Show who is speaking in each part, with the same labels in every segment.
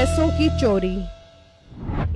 Speaker 1: पैसों की चोरी।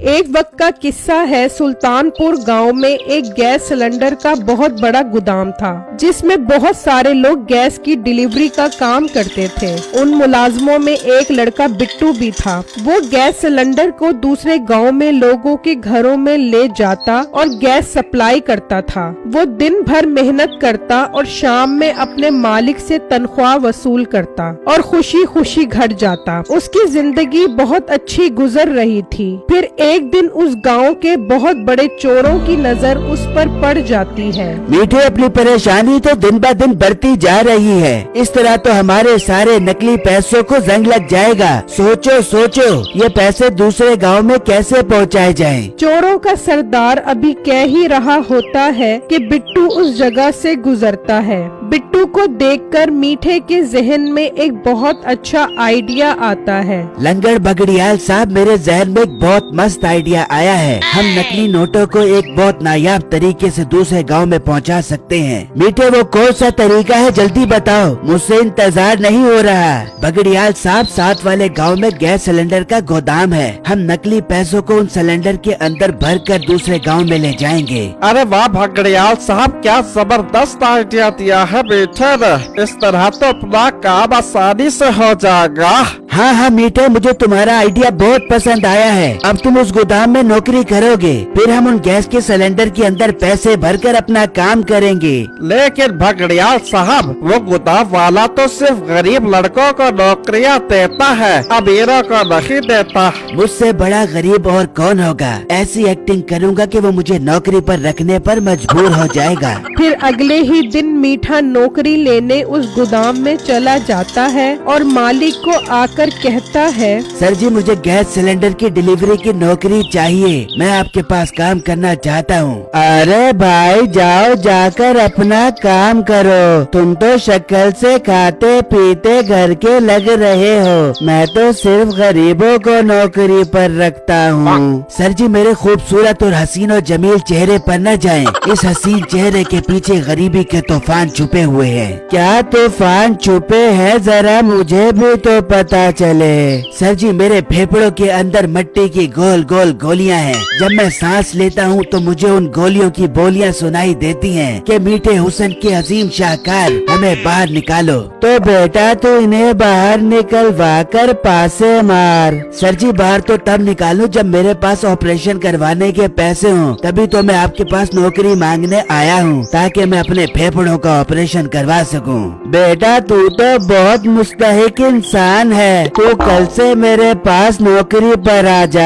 Speaker 1: एक वक्त का किस्सा है। सुल्तानपुर गांव में एक गैस सिलेंडर का बहुत बड़ा गोदाम था, जिसमें बहुत सारे लोग गैस की डिलीवरी का काम करते थे। उन मुलाजमों में एक लड़का बिट्टू भी था। वो गैस सिलेंडर को दूसरे गांव में लोगों के घरों में ले जाता और गैस सप्लाई करता था। वो दिन भर मेहनत करता और शाम में अपने मालिक से तनख्वाह वसूल करता और खुशी खुशी घर जाता। उसकी जिंदगी बहुत अच्छी गुजर रही थी। फिर एक दिन उस गांव के बहुत बड़े चोरों की नजर उस पर पड़ जाती है।
Speaker 2: मीठे, अपनी परेशानी तो दिन ब दिन बढ़ती जा रही है। इस तरह तो हमारे सारे नकली पैसों को जंग लग जाएगा। सोचो सोचो, ये पैसे दूसरे गांव में कैसे पहुंचाए जाएं?
Speaker 1: चोरों का सरदार अभी कह ही रहा होता है कि बिट्टू उस जगह से गुजरता है। बिट्टू को देखकर मीठे के जहन में एक बहुत अच्छा आइडिया आता है।
Speaker 2: लंगड़ बगड़ियाल साहब, मेरे जहन में एक बहुत मस्त आइडिया आया है। हम नकली नोटों को एक बहुत नायाब तरीके से दूसरे गांव में पहुंचा सकते हैं। मीठे, वो कौन सा तरीका है, जल्दी बताओ, मुझसे इंतजार नहीं हो रहा। बगड़ियाल साहब, साथ वाले गांव में गैस सिलेंडर का गोदाम है। हम नकली पैसों को उन सिलेंडर के अंदर भर कर दूसरे गाँव में ले जाएंगे।
Speaker 3: अरे वाह बगड़ियाल साहब, क्या जबरदस्त आइडिया दिया है बेटे ने। इस तरह तो अपना काम आसानी से हो जाएगा।
Speaker 2: हाँ हाँ मीठे, मुझे तुम्हारा आइडिया बहुत पसंद आया है। अब तुम उस गोदाम में नौकरी करोगे, फिर हम उन गैस के सिलेंडर के अंदर पैसे भरकर अपना काम करेंगे।
Speaker 3: लेकिन भगड़ियाल साहब, वो गोदाम वाला तो सिर्फ गरीब लड़कों को नौकरियां देता है, अमीरों को नहीं देता।
Speaker 2: मुझसे बड़ा गरीब और कौन होगा। ऐसी एक्टिंग करूँगा कि वो मुझे नौकरी पर रखने पर मजबूर हो जाएगा।
Speaker 1: फिर अगले ही दिन मीठा नौकरी लेने उस गोदाम में चला जाता है और मालिक को आकर कहता है,
Speaker 2: सर जी, मुझे गैस सिलेंडर की डिलीवरी की नौकरी चाहिए। मैं आपके पास काम करना चाहता हूँ। अरे भाई, जाओ जाकर अपना काम करो। तुम तो शक्ल से खाते पीते घर के लग रहे हो। मैं तो सिर्फ गरीबों को नौकरी पर रखता हूँ। सर जी, मेरे खूबसूरत और हसीन और जमील चेहरे पर न जाएं। इस हसीन चेहरे के पीछे गरीबी के तूफान छुपे हुए हैं। क्या तूफान छुपे हैं, जरा मुझे भी तो पता चले। सर जी, मेरे फेफड़ों के अंदर मिट्टी की गोल गोल गोलियां हैं। जब मैं सांस लेता हूँ तो मुझे उन गोलियों की बोलियां सुनाई देती हैं कि मीठे हुस्न के अजीम शाहकार, हमें बाहर निकालो। तो बेटा, तू इन्हें बाहर निकलवा कर पासे मार। सर जी, बाहर तो तब निकालूं जब मेरे पास ऑपरेशन करवाने के पैसे हों। तभी तो मैं आपके पास नौकरी मांगने आया हूँ, ताकि मैं अपने फेफड़ों का ऑपरेशन करवा सकूं। बेटा, तू तो बहुत मुस्तहिक इंसान है। तू कल से मेरे पास नौकरी पर आ जा।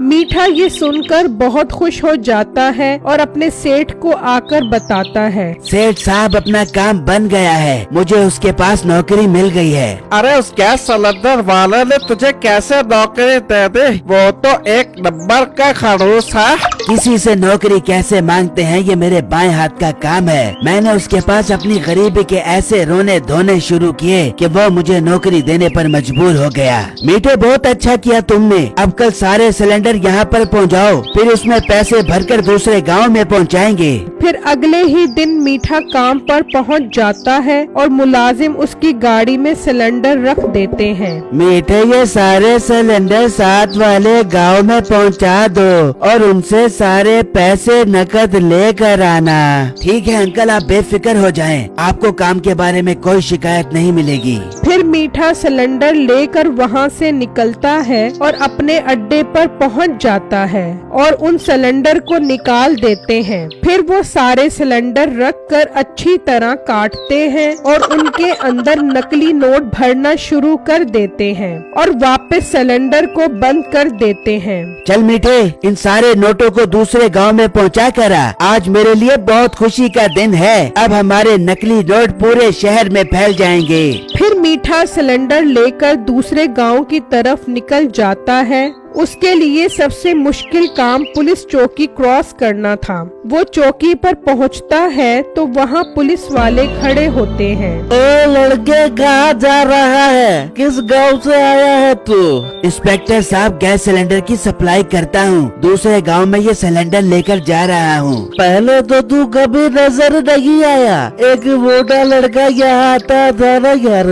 Speaker 1: मीठा ये सुनकर बहुत खुश हो जाता है और अपने सेठ को आकर बताता है,
Speaker 2: सेठ साहब, अपना काम बन गया है। मुझे उसके पास नौकरी मिल गई है।
Speaker 3: अरे उस गैस सिलेंडर वाले ने तुझे कैसे नौकरी दे दी? वो तो एक नंबर का खड़ूस है।
Speaker 2: किसी से नौकरी कैसे मांगते हैं, ये मेरे बाएं हाथ का काम है। मैंने उसके पास अपनी गरीबी के ऐसे रोने धोने शुरू किए कि वो मुझे नौकरी देने पर मजबूर हो गया। मीठे, बहुत अच्छा किया तुमने। अब कल सारे सिलेंडर यहाँ पर पहुँचाओ, फिर उसमें पैसे भरकर दूसरे गांव में पहुँचाएंगे।
Speaker 1: फिर अगले ही दिन मीठा काम पर पहुँच जाता है और मुलाजिम उसकी गाड़ी में सिलेंडर रख देते हैं।
Speaker 2: मीठे, ये सारे सिलेंडर साथ वाले गांव में पहुँचा दो और उनसे सारे पैसे नकद लेकर आना। ठीक है अंकल, आप बेफिक्र हो जाएं। आपको काम के बारे में कोई शिकायत नहीं मिलेगी।
Speaker 1: फिर मीठा सिलेंडर लेकर वहाँ से निकलता है और अपने अड्डे पर पहुँच जाता है और उन सिलेंडर को निकाल देते हैं। फिर वो सारे सिलेंडर रखकर अच्छी तरह काटते हैं और उनके अंदर नकली नोट भरना शुरू कर देते हैं और वापस सिलेंडर को बंद कर देते हैं।
Speaker 2: चल मीठे, इन सारे नोटों को दूसरे गांव में पहुंचा कर आ। आज मेरे लिए बहुत खुशी का दिन है। अब हमारे नकली नोट पूरे शहर में फैल जाएंगे।
Speaker 1: फिर मीठा सिलेंडर लेकर दूसरे गांव की तरफ निकल जाता है। उसके लिए सबसे मुश्किल काम पुलिस चौकी क्रॉस करना था। वो चौकी पर पहुंचता है तो वहाँ पुलिस वाले खड़े होते हैं।
Speaker 2: ओ लड़के, कहाँ जा रहा है? किस गांव से आया है तू? इंस्पेक्टर साहब, गैस सिलेंडर की सप्लाई करता हूँ। दूसरे गांव में ये सिलेंडर लेकर जा रहा हूँ। पहले तो तू कभी नजर नहीं आया। एक मोटा लड़का यहाँ आता था ना यार।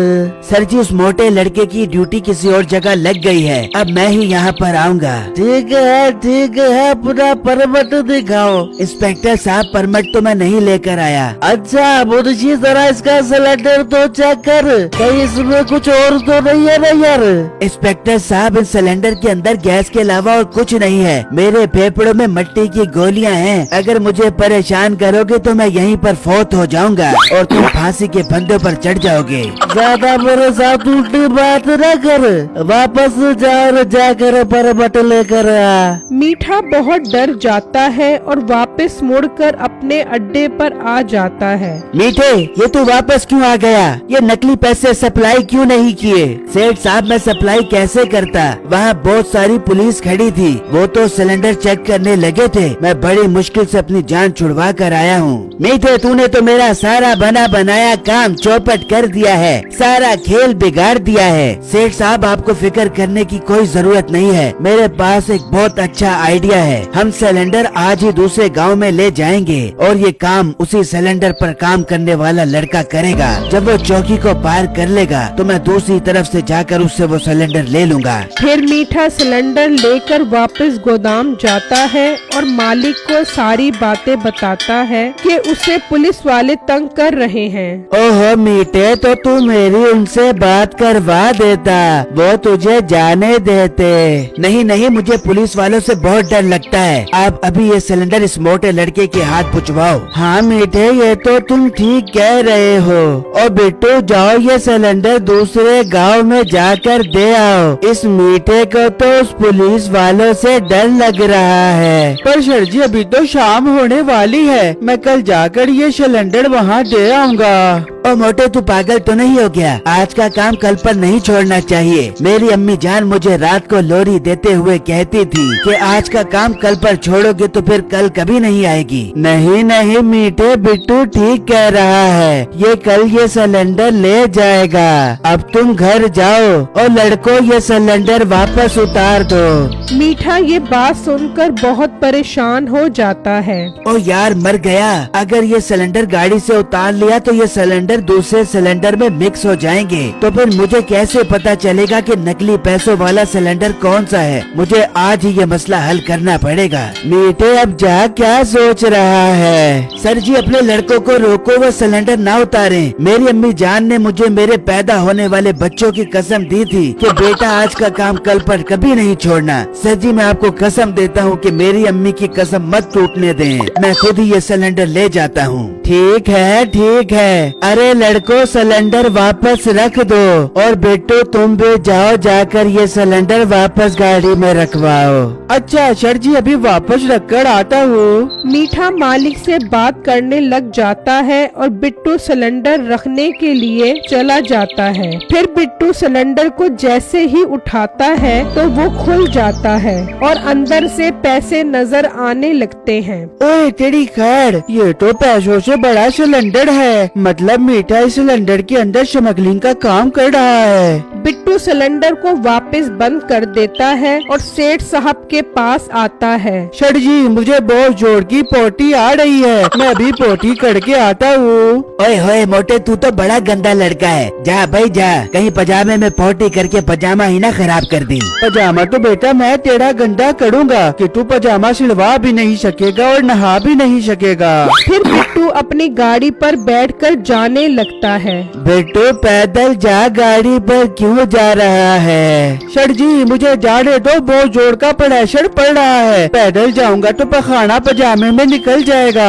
Speaker 2: सर जी, उस मोटे लड़के की ड्यूटी किसी और जगह लग गई है। अब मैं ही यहाँ पर आऊँगा। ठीक है, अपना परमिट दिखाओ। इंस्पेक्टर साहब, परमिट तो मैं नहीं लेकर आया। अच्छा मुझे जरा इसका सिलेंडर तो चेक कर, कहीं इसमें कुछ और तो नहीं है ना यार। इंस्पेक्टर साहब, इस सिलेंडर के अंदर गैस के अलावा और कुछ नहीं है। मेरे फेफड़ों में मिट्टी की गोलियां हैं। अगर मुझे परेशान करोगे तो मैं यहीं पर फौत हो जाऊंगा और तुम फांसी के फंदे पर चढ़ जाओगे। ज्यादा मेरे साथ उल्टी बात न कर। वापस जा और जाकर परमिट लेकर आ।
Speaker 1: मीठा बहुत डर जाता है और वापस मुड़कर अपने अड्डे पर आ जाता है।
Speaker 2: मीठे, ये तू वापस क्यों आ गया? ये नकली पैसे सप्लाई क्यों नहीं किए? सेठ साहब, मैं सप्लाई कैसे करता? वहाँ बहुत सारी पुलिस खड़ी थी। वो तो सिलेंडर चेक करने लगे थे। मैं बड़ी मुश्किल से अपनी जान छुड़वा कर आया हूँ। मीठे, तूने तो मेरा सारा बना बनाया काम चौपट कर दिया है। सारा खेल बिगाड़ दिया है। सेठ साहब, आपको फिक्र करने की कोई जरूरत नहीं है। मेरे पास एक बहुत अच्छा आइडिया है। हम सिलेंडर आज ही दूसरे गांव में ले जाएंगे और ये काम उसी सिलेंडर पर काम करने वाला लड़का करेगा। जब वो चौकी को पार कर लेगा तो मैं दूसरी तरफ से जाकर उससे वो सिलेंडर ले लूंगा।
Speaker 1: फिर मीठा सिलेंडर लेकर वापस गोदाम जाता है और मालिक को सारी बातें बताता है कि उसे पुलिस वाले तंग कर रहे हैं।
Speaker 2: ओहो मीठे, तो तू मेरी उनसे बात करवा देता, वो तुझे जाने देते। नहीं, मुझे पुलिस वालों से बहुत डर लगता है। आप अभी ये सिलेंडर इस मोटे लड़के के हाथ पुचवाओ। हाँ मीठे, ये तो तुम ठीक कह रहे हो। और बिट्टू, जाओ ये सिलेंडर दूसरे गांव में जाकर दे आओ। इस मीठे को तो उस पुलिस वालों से डर लग रहा है। पर सर जी, अभी तो शाम होने वाली है। मैं कल जाकर ये सिलेंडर वहाँ दे आऊँगा। ओ मोटे, तू पागल तो नहीं हो गया? आज का काम कल पर नहीं छोड़ना चाहिए। मेरी अम्मी जान मुझे रात को लोरी देते हुए कहती थी कि आज का काम कल पर छोड़ोगे तो फिर कल कभी नहीं आएगी। नहीं मीठे, बिट्टू ठीक कह रहा है। ये कल ये सिलेंडर ले जाएगा। अब तुम घर जाओ और लड़कों ये सिलेंडर वापस उतार दो।
Speaker 1: मीठा ये बात सुनकर बहुत परेशान हो जाता है।
Speaker 2: ओ यार, मर गया। अगर ये सिलेंडर गाड़ी से उतार लिया तो ये सिलेंडर दूसरे सिलेंडर में मिक्स हो जाएंगे। तो फिर मुझे कैसे पता चलेगा कि नकली पैसों वाला सिलेंडर कौन सा है? मुझे आज ही ये मसला हल करना पड़ेगा। मीठे, अब जा क्या सोच रहा है? सर जी, अपने लड़कों को रोको, वो सिलेंडर ना उतारें। मेरी अम्मी जान ने मुझे मेरे पैदा होने वाले बच्चों की कसम दी थी कि बेटा आज का काम कल पर कभी नहीं छोड़ना। सर जी, मैं आपको कसम देता हूँ कि मेरी अम्मी की कसम मत टूटने दें। मैं खुद ही ये सिलेंडर ले जाता हूँ। ठीक है। अरे लड़कों, सिलेंडर वापस रख दो। और बेटो, तुम भी जाओ, जाकर ये सिलेंडर वापस गाड़ी में रखवाओ। अच्छा सर जी, अभी वापस रख कर आता हूँ।
Speaker 1: मीठा मालिक से बात करने लग जाता है और बिट्टू सिलेंडर रखने के लिए चला जाता है। फिर बिट्टू सिलेंडर को जैसे ही उठाता है तो वो खुल जाता है और अंदर से पैसे नजर आने लगते हैं।
Speaker 2: ओए तेरी खैर, ये तो पैसों से बड़ा सिलेंडर है। मतलब मीठा इस सिलेंडर के अंदर स्मगलिंग का काम कर रहा है।
Speaker 1: बिट्टू सिलेंडर को वापस बंद कर देता है और सेठ साहब के पास आता है।
Speaker 2: सर जी, मुझे बहुत जोर की पोटी आ रही है। मैं अभी पोटी करके आता हूँ। ओए होए मोटे, तू तो बड़ा गंदा लड़का है। जा भाई जा, कहीं पजामे में पोटी करके पजामा ही ना खराब कर दी। पजामा तो बेटा मैं तेरा गंदा करूँगा कि तू पजामा सिलवा भी नहीं सकेगा और नहा भी नहीं सकेगा।
Speaker 1: फिर बिट्टू अपनी गाड़ी पर बैठकर जाने लगता है।
Speaker 2: बेटो, पैदल जा, गाड़ी पर क्यों जा रहा है? सर जी, मुझे जाने दो, बहुत जोर का प्रेशर पड़ रहा है। पैदल जाऊंगा तो पखाना पजामे में निकल जाएगा।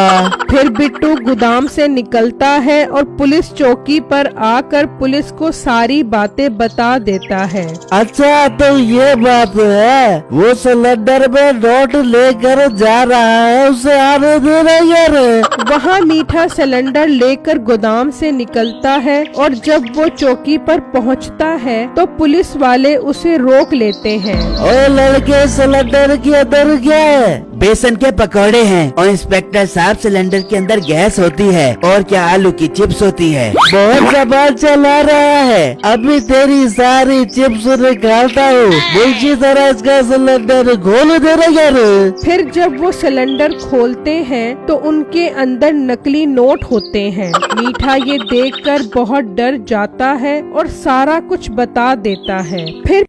Speaker 1: फिर बिट्टू गोदाम से निकलता है और पुलिस चौकी पर आकर पुलिस को सारी बातें बता देता है।
Speaker 2: अच्छा, तो ये बात है। वो सिलेंडर में नोट लेकर जा रहा है, उसे आने दे रही है।
Speaker 1: वहाँ मीठा सिलेंडर लेकर गोदाम से निकलता है और जब वो चौकी पर पहुँचता है तो पुलिस वाले उसे रोक लेते हैं।
Speaker 2: ओ लड़के, सिलेंडर के अंदर क्या है? बेसन के पकौड़े हैं। और इंस्पेक्टर साहब, सिलेंडर के अंदर गैस होती है। और क्या आलू की चिप्स होती है? बहुत जबान चला रहा है, अभी तेरी सारी चिप्स निकालता हूँ। मुझी तरह इसका सिलेंडर खोल दे रहा यार।
Speaker 1: फिर जब वो सिलेंडर खोलते हैं तो उनके अंदर नकली नोट होते हैं। मीठा ये देखकर बहुत डर जाता है और सारा कुछ बता देता है। फिर